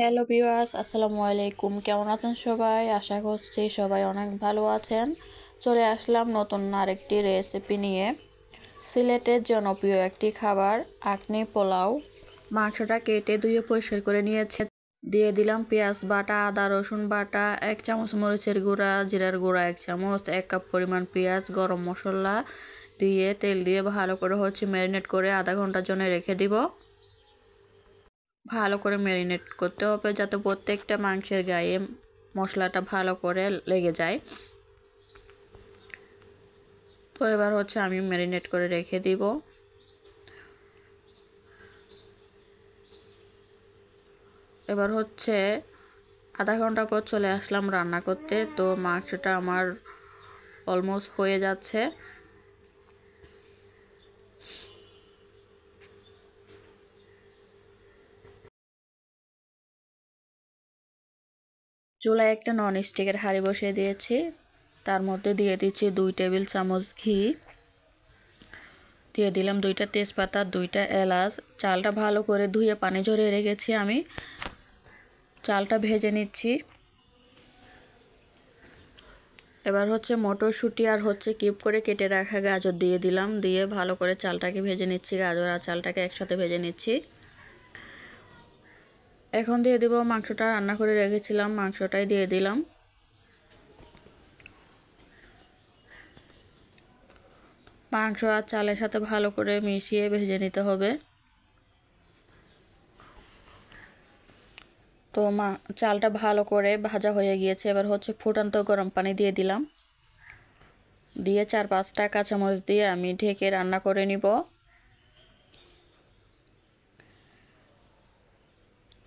Hello viewers, আসসালামু আলাইকুম। কেমন আছেন সবাই? আশা করছি সবাই অনেক ভালো আছেন। চলে আসলাম নতুন আরেকটি রেসিপি নিয়ে। সিলেটের জনপ্রিয় একটি খাবার আঁকনি পোলাও। মাংসটা কেটে ধুয়ে পরিষ্কার করে নিয়েছে। দিয়ে দিলাম পেঁয়াজ বাটা, আদা রসুন বাটা, 1 চামচ মরিচের গুঁড়া, জিরার গুঁড়া 1 চামচ, 1 কাপ পরিমাণ পেঁয়াজ, গরম মশলা দিয়ে তেল দিয়ে ভালো করে ম্যারিনেট করে আধা ঘন্টার জন্য রেখে দিব। ভালো করে ম্যারিনেট করতে হবে যাতে প্রত্যেকটা মাংসের গায়ে মশলাটা ভালো করে লেগে যায়। তো এবার আমি ম্যারিনেট করে রেখে দিব। এবার আধা ঘন্টা পর চলে আসলাম রান্না করতে। তো মাংসটা আমার অলমোস্ট হয়ে যাচ্ছে। চুলায় একটা ননস্টিকের হাঁড়ি বসিয়ে দিয়েছি। তার মধ্যে দিয়ে দিচ্ছি 2 টেবিল চামচ ঘি, দিয়ে দিলাম 2টা তেজপাতা, 2টা এলাচ। চালটা ভালো করে ধুয়ে পানি ঝরিয়ে রেখেছি আমি। চালটা ভেজে নিচ্ছি। এবার মটরশুঁটি আর কিউব করে কেটে রাখা গাজর দিয়ে দিলাম। দিয়ে ভালো করে চালটাকে ভেজে নিচ্ছি। গাজর আর চালটাকে একসাথে ভেজে নিচ্ছি। এখন দিয়ে দেব মাংসটা রান্না করে রেখেছিলাম, মাংসটাই দিয়ে দিলাম। মাংস আর চালের সাথে ভালো করে মিশিয়ে ভেজে নিতে হবে। তো চালটা ভালো করে ভাজা হয়ে গিয়েছে। এবার ফুটন্ত গরম পানি দিয়ে দিলাম। দিয়ে 4-5টা কাঁচামরিচ দিয়ে আমি ঢেকে রান্না করে নিব।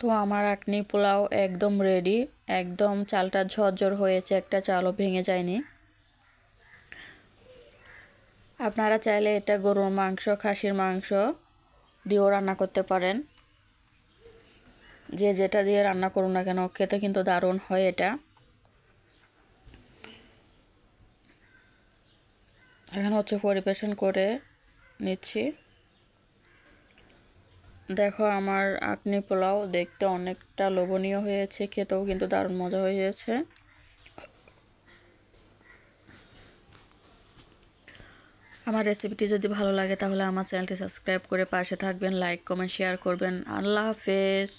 তো আমার আঁকনি পোলাও একদম রেডি। একদম চালটা ঝরঝর হয়েছে, একটা চালও ভেঙে যায়নি। আপনারা চাইলে এটা গরুর মাংস, খাসির মাংস দিয়েও রান্না করতে পারেন। যে যেটা দিয়ে রান্না করুন না কেন, খেতে কিন্তু দারুণ হয় এটা। এখন পরিবেশন করে নিচ্ছি। দেখো আমার আঁকনি পোলাও দেখতে অনেকটা লোভনীয় হয়েছে, খেতেও কিন্তু দারুণ মজা হয়েছে। আমার রেসিপিটি যদি ভালো লাগে তাহলে আমার চ্যানেলটি সাবস্ক্রাইব করে পাশে থাকবেন, লাইক কমেন্ট শেয়ার করবেন। আল্লাহ হাফেজ।